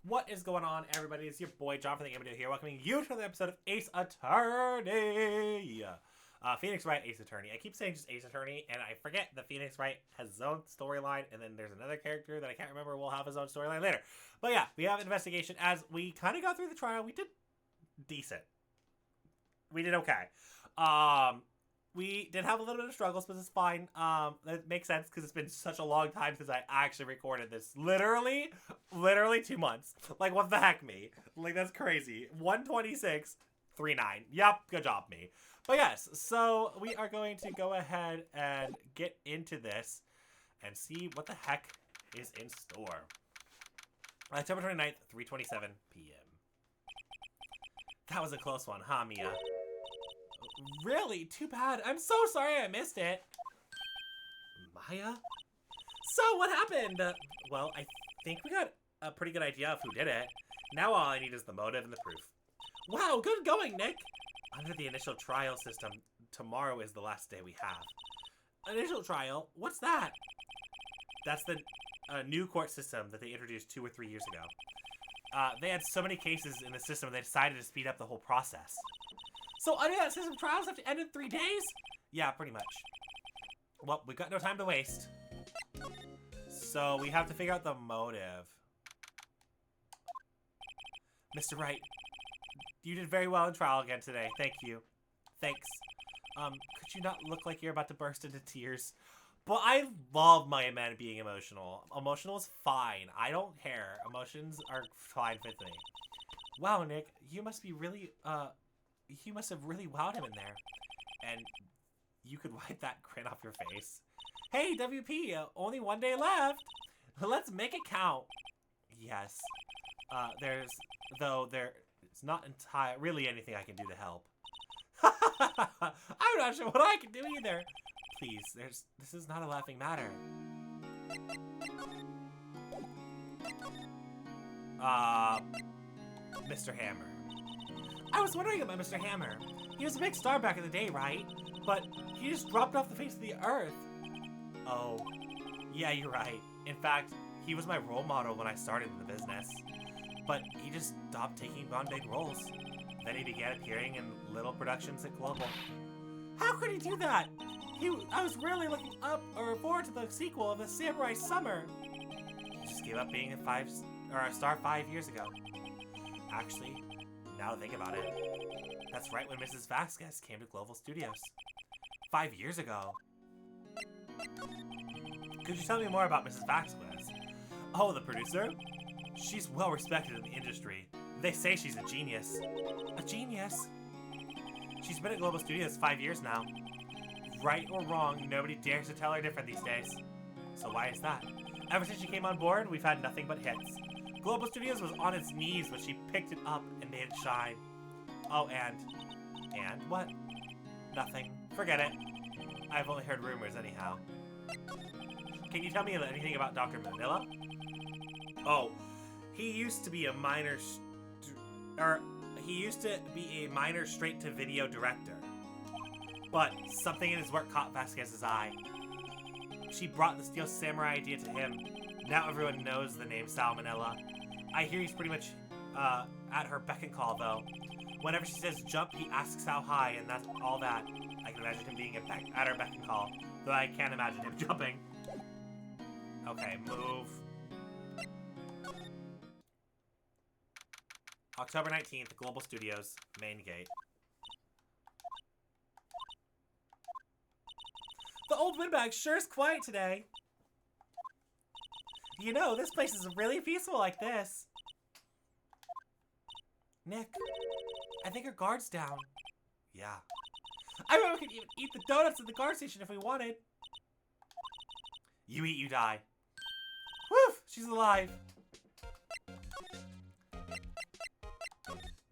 What is going on, everybody? It's your boy, John from the GamerDuo here, welcoming you to another episode of Ace Attorney. Phoenix Wright, Ace Attorney. I keep saying just Ace Attorney, and I forget that Phoenix Wright has his own storyline, and then there's another character that I can't remember will have his own storyline later. But yeah, we have investigation. As we kind of got through the trial, we did decent. We did okay. We did have a little bit of struggles, but it's fine. That makes sense because it's been such a long time since I actually recorded this. Literally 2 months. Like, what the heck, me? Like, that's crazy. 126.39. Yep, good job, me. But yes, so we are going to go ahead and get into this and see what the heck is in store. October 29th, 3:27 p.m. That was a close one, huh, Mia? Really? Too bad. I'm so sorry I missed it. Maya? So, what happened? Well, I think we got a pretty good idea of who did it. Now all I need is the motive and the proof. Wow, good going, Nick! Under the initial trial system, tomorrow is the last day we have. Initial trial? What's that? That's the new court system that they introduced 2 or 3 years ago. They had so many cases in the system, they decided to speed up the whole process. So under that system, trials have to end in 3 days? Yeah, pretty much. Well, we've got no time to waste. So we have to figure out the motive. Mr. Wright, you did very well in trial again today. Thank you. Thanks. Could you not look like you're about to burst into tears? But I love my men being emotional. Emotional is fine. I don't care. Emotions are fine with me. Wow, Nick, you must be really, you must have really wowed him in there. And you could wipe that grin off your face. Hey, WP, only 1 day left. Let's make it count. Yes. There's not really anything I can do to help. I'm not sure what I can do either. Please, this is not a laughing matter. Mr. Hammer. I was wondering about Mr. Hammer. He was a big star back in the day, right? But he just dropped off the face of the earth. Oh, yeah, you're right. In fact, he was my role model when I started in the business. But he just stopped taking on big roles. Then he began appearing in little productions at Global. How could he do that? I was really looking forward to the sequel of the Samurai Summer. He just gave up being a star 5 years ago. Actually, now to think about it, that's right when Mrs. Vasquez came to Global Studios. 5 years ago. Could you tell me more about Mrs. Vasquez? Oh, the producer? She's well respected in the industry. They say she's a genius. A genius? She's been at Global Studios 5 years now. Right or wrong, nobody dares to tell her different these days. So why is that? Ever since she came on board, we've had nothing but hits. Global Studios was on its knees, but she picked it up and made it shine. Oh, and what? Nothing. Forget it. I've only heard rumors anyhow. Can you tell me anything about Dr. Manila? Oh, he used to be a minor straight-to-video director. But something in his work caught Vasquez's eye. She brought the Steel Samurai idea to him. Now everyone knows the name Salmonella. I hear he's pretty much at her beck and call, though. Whenever she says jump, he asks how high, and that's all that. I can imagine him being at her beck and call, though I can't imagine him jumping. Okay, move. October 19th, Global Studios, main gate. The old windbag sure is quiet today. You know, this place is really peaceful like this. Nick, I think our guard's down. Yeah. I bet we could even eat the donuts at the guard station if we wanted. You eat, you die. Woof! She's alive.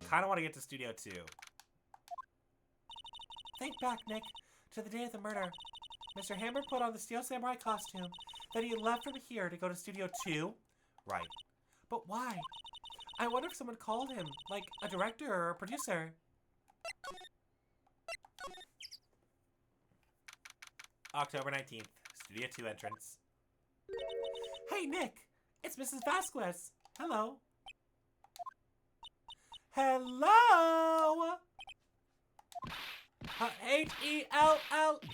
Kinda want to get to Studio 2. Think back, Nick, to the day of the murder. Mr. Hammer put on the Steel Samurai costume. Then he left from here to go to Studio 2? Right. But why? I wonder if someone called him, like a director or a producer. October 19th, Studio 2 entrance. Hey, Nick! It's Mrs. Vasquez! Hello! Hello?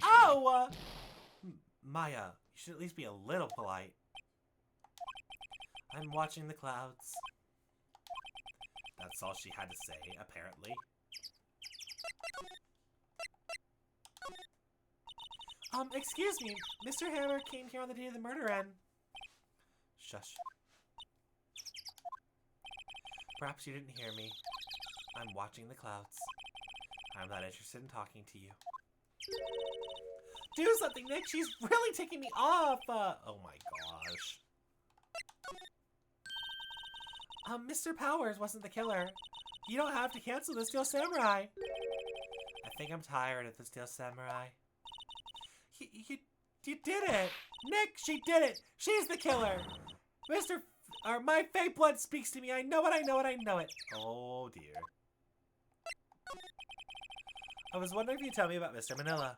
Hello? Maya, you should at least be a little polite. I'm watching the clouds. That's all she had to say, apparently. Excuse me, Mr. Hammer came here on the day of the murder and... Shush. Perhaps you didn't hear me. I'm watching the clouds. I'm not interested in talking to you. Do something, Nick! She's really taking me off! Oh my gosh. Mr. Powers wasn't the killer. You don't have to cancel the Steel Samurai. I think I'm tired of the Steel Samurai. You did it! Nick, she did it! She's the killer! My fake blood speaks to me. I know it, I know it, I know it. Oh dear. I was wondering if you'd tell me about Mr. Manila.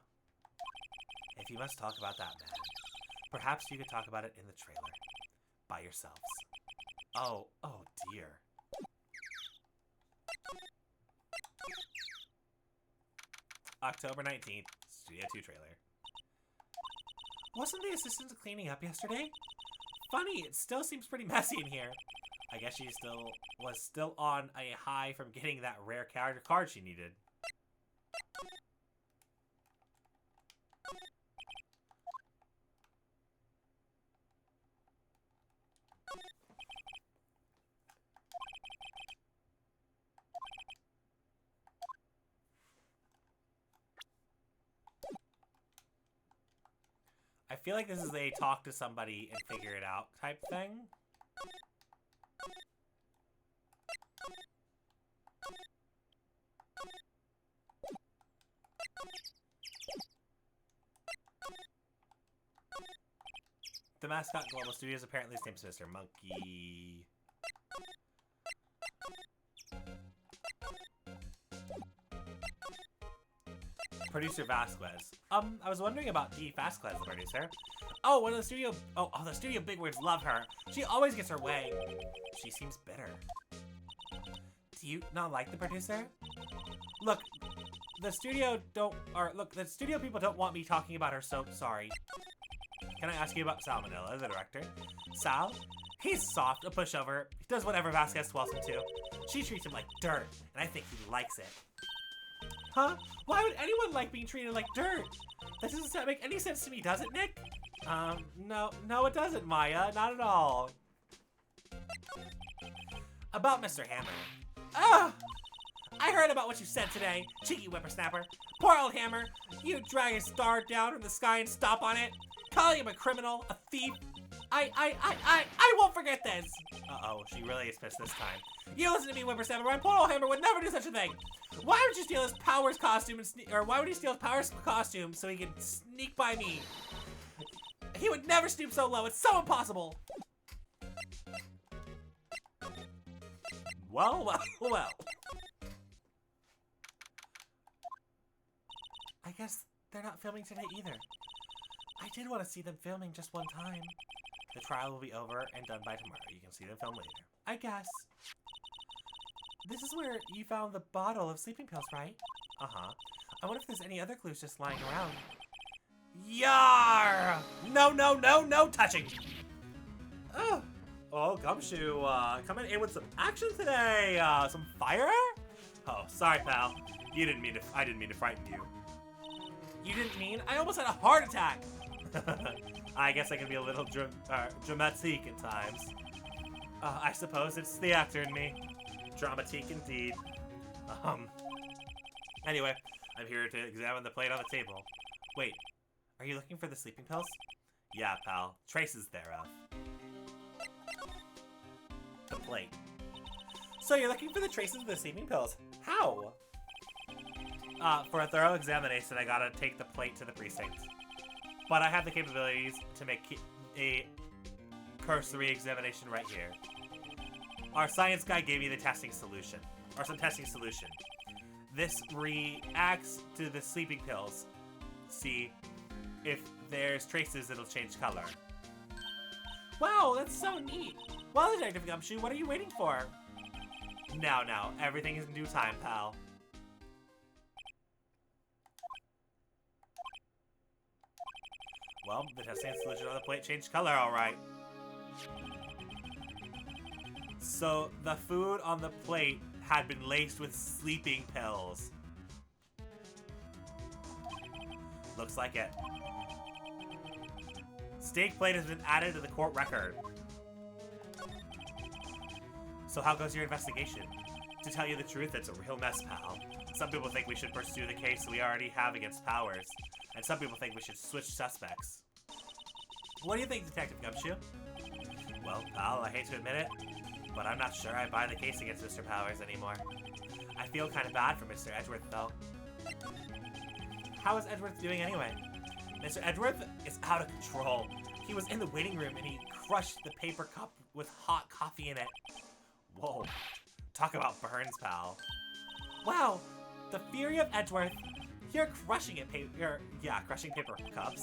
If you must talk about that man, perhaps you could talk about it in the trailer. By yourselves. Oh dear. October 19th, Studio 2 trailer. Wasn't the assistant cleaning up yesterday? Funny, it still seems pretty messy in here. I guess she was still on a high from getting that rare character card she needed. I feel like this is a talk to somebody and figure it out type thing. The mascot Global Studios apparently his name's Mr. Monkey. Producer Vasquez. I was wondering about Dee Vasquez, the producer. Oh, one of the studio... Oh, the studio bigwigs love her. She always gets her way. She seems bitter. Do you not like the producer? Look, the studio the studio people don't want me talking about her, so sorry. Can I ask you about Sal Manila, the director? Sal? He's soft, a pushover. He does whatever Vasquez tells him to. She treats him like dirt, and I think he likes it. Huh? Why would anyone like being treated like dirt? That doesn't make any sense to me, does it, Nick? No it doesn't, Maya. Not at all. About Mr. Hammer. Ugh! I heard about what you said today, cheeky whippersnapper. Poor old Hammer. You drag his star down from the sky and stomp on it. Calling him a criminal, a thief. I won't forget this. Uh-oh, she really is pissed this time. You listen to me, whippersnapper. My poor old Hammer would never do such a thing. Why would you steal his Powers costume and why would he steal his Powers costume so he could sneak by me? He would never stoop so low. It's so impossible. Well. I guess they're not filming today either. I did want to see them filming just one time. The trial will be over and done by tomorrow. You can see them film later. I guess. This is where you found the bottle of sleeping pills, right? Uh-huh. I wonder if there's any other clues just lying around. Yar! No touching! Oh, Gumshoe, coming in with some action today. Some fire? Oh, sorry, pal. I didn't mean to frighten you. You didn't mean? I almost had a heart attack! I guess I can be a little dramatique at times. I suppose it's the actor in me. Dramatique indeed. Anyway, I'm here to examine the plate on the table. Wait, are you looking for the sleeping pills? Yeah, pal. Traces thereof. The plate. So you're looking for the traces of the sleeping pills. How? For a thorough examination, I gotta take the plate to the precinct. But I have the capabilities to make a cursory examination right here. Our science guy gave me the testing solution. Or some testing solution. This reacts to the sleeping pills. See, if there's traces, it'll change color. Wow, that's so neat. Well, Detective Gumshoe, what are you waiting for? Now, everything is in due time, pal. Well, the testing solution on the plate changed color, alright. So, the food on the plate had been laced with sleeping pills. Looks like it. Steak plate has been added to the court record. So how goes your investigation? To tell you the truth, it's a real mess, pal. Some people think we should pursue the case we already have against Powers, and some people think we should switch suspects. What do you think, Detective Gumshoe? Well, pal, I hate to admit it, but I'm not sure I buy the case against Mr. Powers anymore. I feel kind of bad for Mr. Edgeworth, though. How is Edgeworth doing anyway? Mr. Edgeworth is out of control. He was in the waiting room and he crushed the paper cup with hot coffee in it. Whoa. Talk about burns, pal. Wow, the fury of Edgeworth. You're crushing it, crushing paper cups.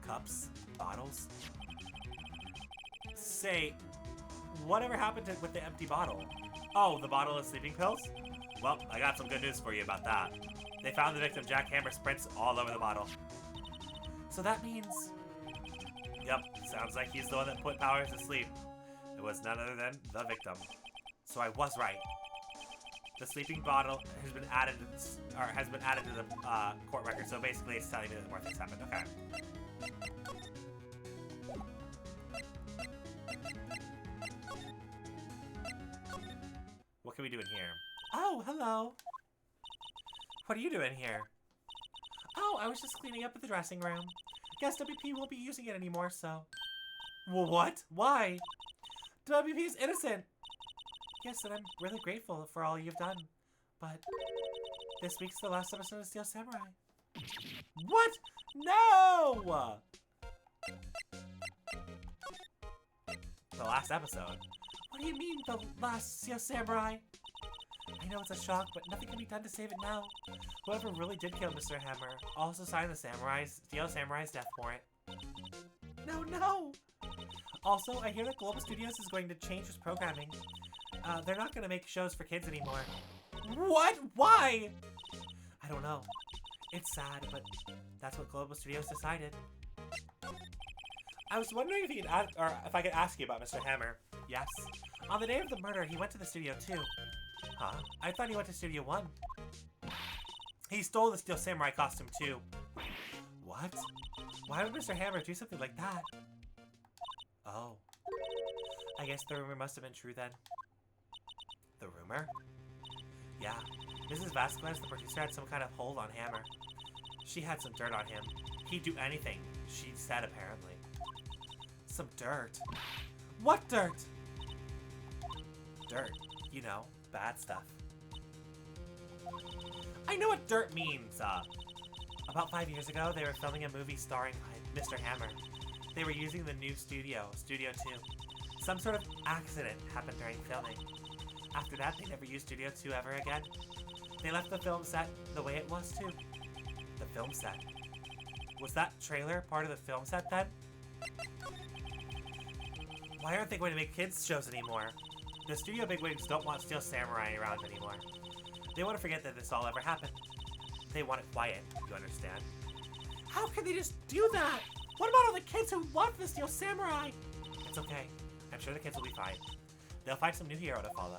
Cups? Bottles? Say, whatever happened with the empty bottle? Oh, the bottle of sleeping pills? Well, I got some good news for you about that. They found the victim Jack Hammer's prints all over the bottle. So that means... Yep, sounds like he's the one that put Powers to sleep. It was none other than the victim. So I was right. The sleeping bottle has been added, to the court record. So basically, it's telling me that more things happened. Okay. What can we do in here? Oh, hello. What are you doing here? Oh, I was just cleaning up at the dressing room. Guess WP won't be using it anymore, so... Well, what? Why? WP is innocent. Yes, and I'm really grateful for all you've done. But this week's the last episode of Steel Samurai. What? No! The last episode? What do you mean, the last Steel Samurai? I know it's a shock, but nothing can be done to save it now. Whoever really did kill Mr. Hammer also signed the Steel Samurai's death warrant. No! Also, I hear that Global Studios is going to change its programming. They're not going to make shows for kids anymore. What? Why? I don't know. It's sad, but that's what Global Studios decided. I was wondering if if I could ask you about Mr. Hammer. Yes. On the day of the murder, he went to the studio too. Huh? I thought he went to Studio 1. He stole the Steel Samurai costume too. What? Why would Mr. Hammer do something like that? Oh. I guess the rumor must have been true then. The rumor? Yeah. Mrs. Vasquez, the producer, had some kind of hold on Hammer. She had some dirt on him. He'd do anything, she said apparently. Some dirt? What dirt? Dirt. You know, bad stuff. I know what dirt means. About 5 years ago, they were filming a movie starring Mr. Hammer. They were using the new Studio 2. Some sort of accident happened during filming. After that, they never used Studio 2 ever again. They left the film set the way it was too. The film set. Was that trailer part of the film set then? Why aren't they going to make kids shows anymore? The studio bigwigs don't want Steel Samurai around anymore. They want to forget that this all ever happened. They want it quiet, you understand? How can they just do that? What about all the kids who want the Steel Samurai? It's okay. I'm sure the kids will be fine. They'll find some new hero to follow.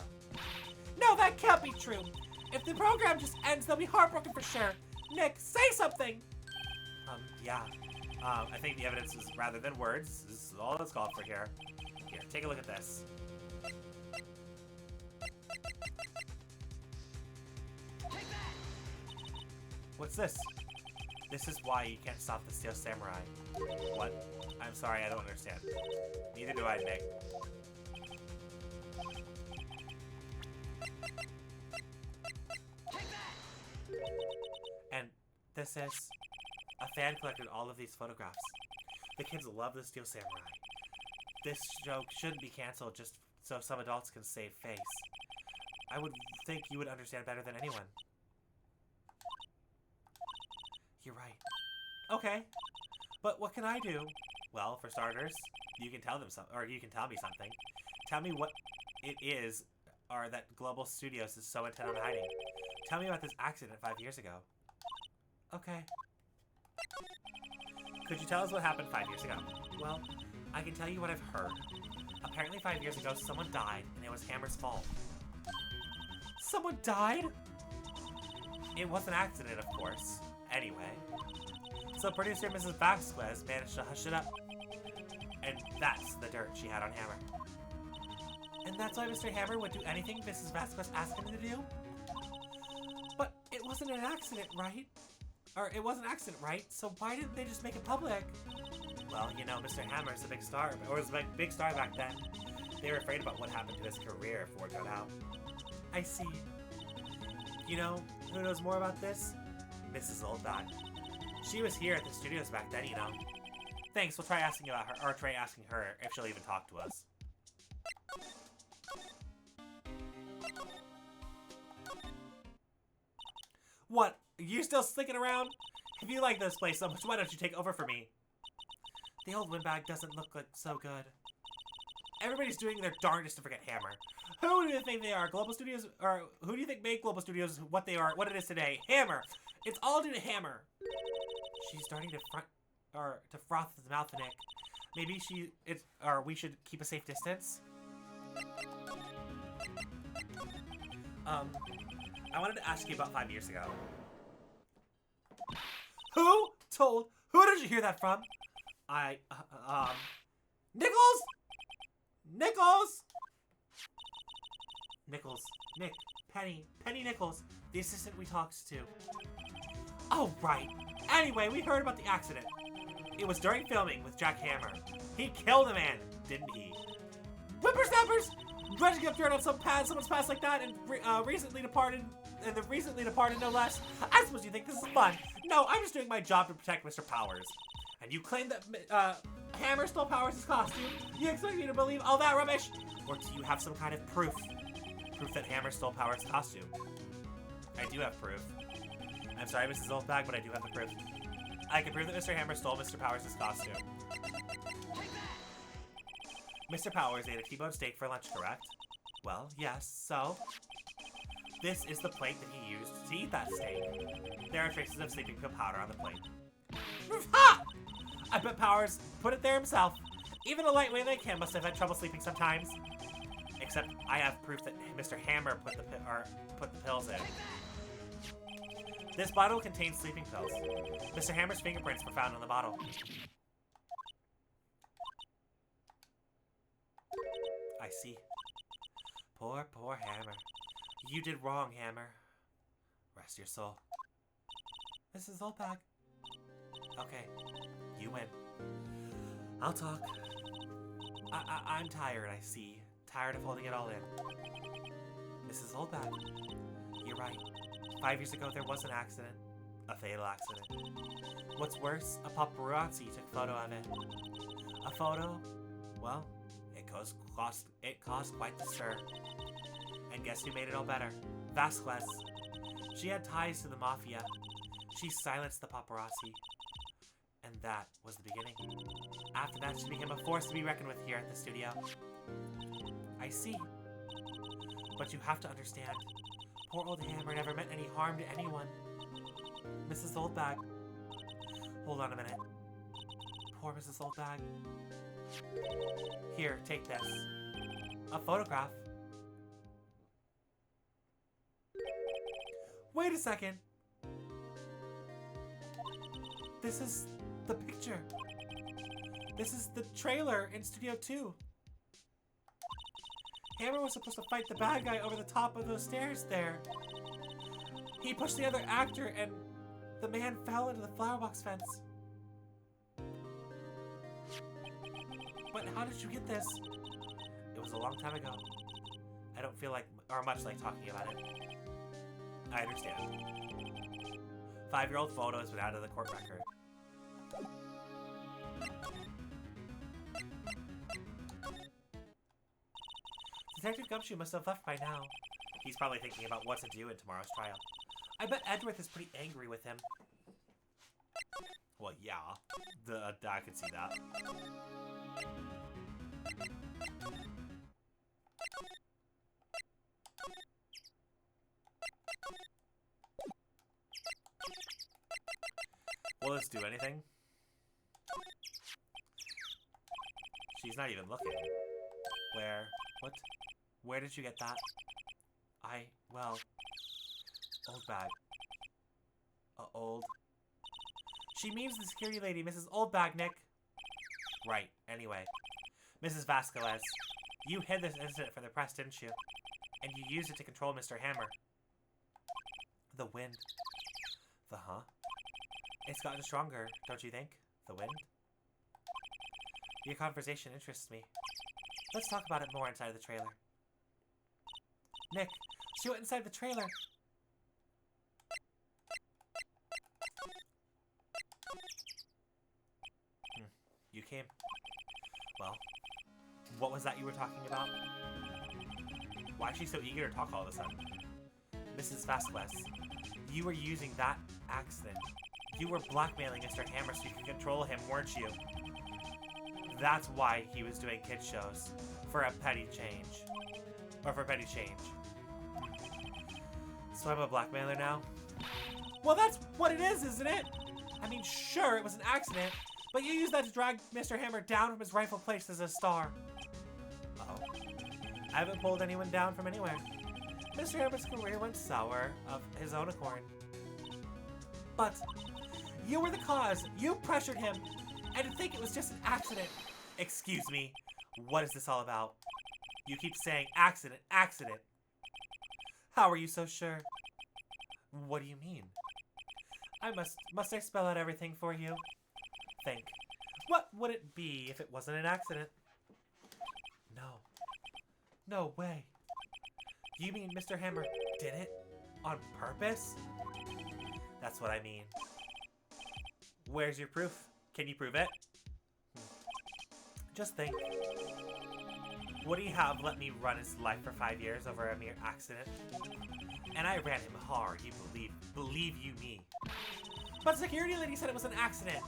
No, that can't be true. If the program just ends, they'll be heartbroken for sure. Nick, say something! Yeah. I think the evidence is rather than words. This is all that's called for here. Here, take a look at this. What's this? This is why you can't stop the Steel Samurai. What? I'm sorry, I don't understand. Neither do I, Nick. And this is... A fan collected all of these photographs. The kids love the Steel Samurai. This show shouldn't be canceled just so some adults can save face. I would think you would understand better than anyone. You're right. Okay. But what can I do? Well, for starters, you can tell them something, or you can tell me something. Tell me what it is or that Global Studios is so intent on hiding. Tell me about this accident 5 years ago. Okay. Could you tell us what happened 5 years ago? Well, I can tell you what I've heard. Apparently 5 years ago, someone died, and it was Hammer's fault. Someone died? It was an accident, of course. Anyway. So producer Mrs. Vasquez managed to hush it up. And that's the dirt she had on Hammer. And that's why Mr. Hammer would do anything Mrs. Vasquez asked him to do? But it wasn't an accident, right? Or it was an accident, right? So why didn't they just make it public? Well, you know, Mr. Hammer's a big star, or was a big star back then. They were afraid about what happened to his career if word got out. I see. You know, who knows more about this? Mrs. Oldback. She was here at the studios back then, you know. Thanks, we'll try asking about her, or try asking her if she'll even talk to us. What? Are you still sticking around? If you like this place so much, why don't you take over for me? The old windbag doesn't look like so good. Everybody's doing their darndest to forget Hammer. Who do you think they are? Global Studios, or who do you think made Global Studios what they are, what it is today? Hammer! It's all due to Hammer! She's starting to froth his mouth, Nick. Maybe we should keep a safe distance? I wanted to ask you about 5 years ago. Who did you hear that from? Nichols? Nick, Penny Nichols, the assistant we talked to. Oh, right. Anyway, we heard about the accident. It was during filming with Jack Hammer. He killed a man, didn't he? Whippersnappers! Grudging up dirt on someone's past like that, and the recently departed no less. I suppose you think this is fun. No, I'm just doing my job to protect Mr. Powers. And you claim that Hammer stole Powers' costume? You expect me to believe all that rubbish? Or do you have some kind of proof? Proof that Hammer stole Powers' costume? I do have proof. I'm sorry, Mrs. Oldbag, but I do have the proof. I can prove that Mr. Hammer stole Mr. Powers' costume. Mr. Powers ate a T-bone steak for lunch, correct? Well, yes, so? This is the plate that he used to eat that steak. There are traces of sleeping pill powder on the plate. Ha! I bet Powers put it there himself. Even a lightweight like him must have had trouble sleeping sometimes. Except I have proof that Mr. Hammer put the pills in. This bottle contains sleeping pills. Mr. Hammer's fingerprints were found on the bottle. I see. Poor Hammer. You did wrong, Hammer. Rest your soul. Mrs. Oldbag. Okay, you win. I'll talk. I'm tired, I see. Tired of holding it all in. Mrs. Oldbag. You're right. 5 years ago, there was an accident. A fatal accident. What's worse, a paparazzi took a photo of it. A photo? Well, it caused quite the stir. And guess who made it all better? Vasquez. She had ties to the mafia. She silenced the paparazzi. And that was the beginning. After that, she became a force to be reckoned with here at the studio. I see. But you have to understand, poor old Hammer never meant any harm to anyone. Mrs. Oldbag. Hold on a minute. Poor Mrs. Oldbag. Here, take this. A photograph. Wait a second. This is the picture. This is the trailer in Studio 2. Hammer was supposed to fight the bad guy over the top of those stairs there. He pushed the other actor and the man fell into the flower box fence. But how did you get this? It was a long time ago. I don't feel like, or much like talking about it. I understand. 5-year-old photo has been out of the court record. Detective Gumshoe must have left by now. He's probably thinking about what to do in tomorrow's trial. I bet Edgeworth is pretty angry with him. Well, yeah. I can see that. Will this do anything? She's not even looking. Where? What? Where did you get that? Well... Old bag. Old... She means the security lady, Mrs. Oldbag, Nick. Right, anyway. Mrs. Vasquez, you hid this incident for the press, didn't you? And you used it to control Mr. Hammer. The wind. The huh? It's gotten stronger, don't you think? The wind? Your conversation interests me. Let's talk about it more inside the trailer. Nick, she went inside the trailer. You came. Well, what was that you were talking about? Why is she so eager to talk all of a sudden? Mrs. Vasquez, you were using that accident. You were blackmailing Mr. Hammer so you could control him, weren't you? That's why he was doing kid shows. For a petty change. Or for petty change. So I'm a blackmailer now? Well, that's what it is, isn't it? I mean, sure, it was an accident, but you used that to drag Mr. Hammer down from his rightful place as a star. Uh-oh. I haven't pulled anyone down from anywhere. Mr. Hammer's career went sour of his own accord. But you were the cause. You pressured him. And to think it was just an accident. Excuse me. What is this all about? You keep saying accident, accident. How are you so sure? What do you mean? Must I spell out everything for you? Think. What would it be if it wasn't an accident? No. No way. You mean Mr. Hammer did it? On purpose? That's what I mean. Where's your proof? Can you prove it? Just think. Would he have let me run his life for 5 years over a mere accident? And I ran him hard, you believe you me. But security lady said it was an accident.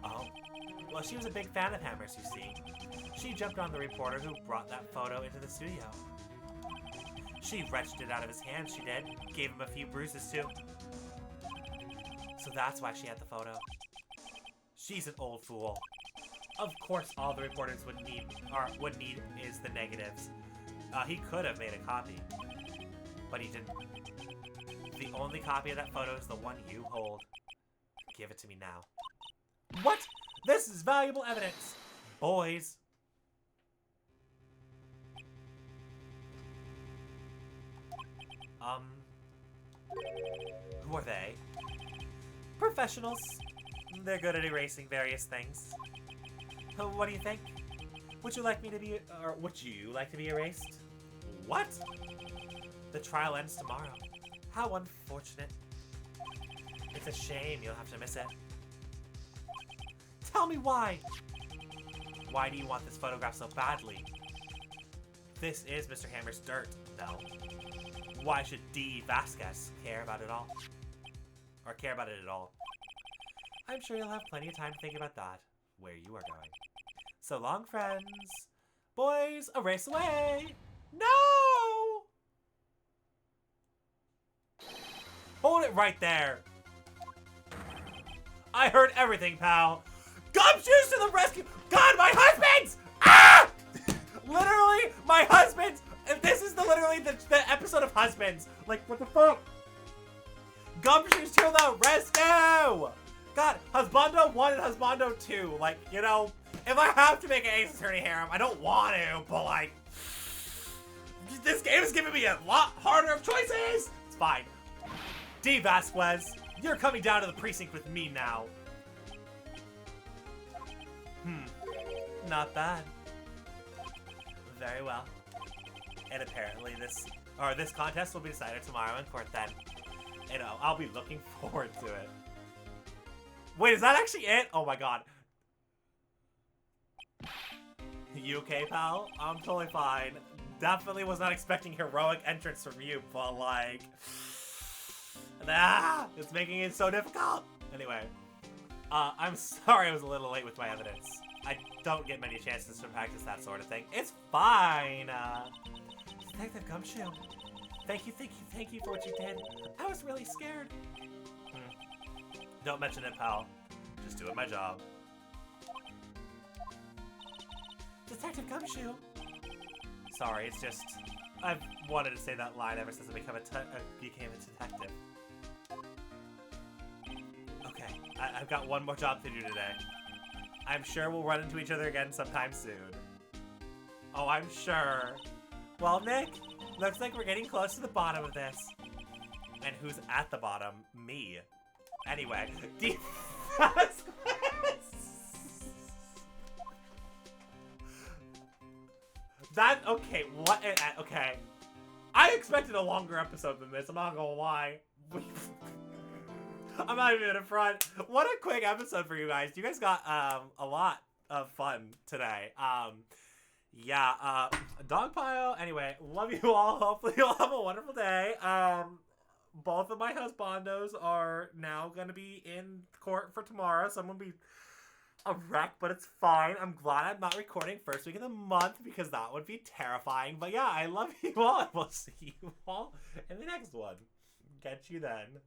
Oh. Well, she was a big fan of Hammer's, you see. She jumped on the reporter who brought that photo into the studio. She wrenched it out of his hands, she did. Gave him a few bruises, too. So that's why she had the photo. She's an old fool. Of course, all the reporters would need is the negatives. He could have made a copy, but he didn't. The only copy of that photo is the one you hold. Give it to me now. What? This is valuable evidence, boys. Who are they? Professionals. They're good at erasing various things. What do you think? Would you like me to be, or would you like to be erased? What? The trial ends tomorrow. How unfortunate. It's a shame you'll have to miss it. Tell me why. Why do you want this photograph so badly? This is Mr. Hammer's dirt, though. Why should D. Vasquez care about it all? Or care about it at all? I'm sure you'll have plenty of time to think about that, where you are going. So long, friends. Boys, a race away. No! Hold it right there. I heard everything, pal. Gumshoes to the rescue! God, my husband's! Ah! Literally, my husband's! This is literally the episode of Husbands. Like, what the fuck? Gumshoes to the rescue! God, Husbando 1 and Husbando 2. Like, you know, if I have to make an Ace Attorney harem, I don't want to, but like, this game is giving me a lot harder of choices. It's fine. D. Vasquez, you're coming down to the precinct with me now. Not bad. Very well. And apparently this contest will be decided tomorrow in court then. You know, I'll be looking forward to it. Wait, is that actually it? Oh my god. You okay, pal? I'm totally fine. Definitely was not expecting heroic entrance from you, but like... it's making it so difficult. Anyway. I'm sorry I was a little late with my evidence. I don't get many chances to practice that sort of thing. It's fine. Detective Gumshoe. Thank you for what you did. I was really scared. Don't mention it, pal. Just doing my job. Detective Gumshoe. Sorry, it's just... I've wanted to say that line ever since I became a detective. Okay, I've got one more job to do today. I'm sure we'll run into each other again sometime soon. Oh, I'm sure. Well, Nick, looks like we're getting close to the bottom of this. And who's at the bottom? Me. Anyway, okay, what? Okay. I expected a longer episode than this, I'm not gonna lie. I'm not even in front. What a quick episode for you guys. You guys got a lot of fun today. Yeah, dog pile. Anyway, love you all. Hopefully you'll have a wonderful day. Both of my husbandos are now gonna be in court for tomorrow, so I'm gonna be a wreck, but it's fine. I'm glad I'm not recording first week of the month because that would be terrifying. But yeah, I love you all, and we'll see you all in the next one. Catch you then.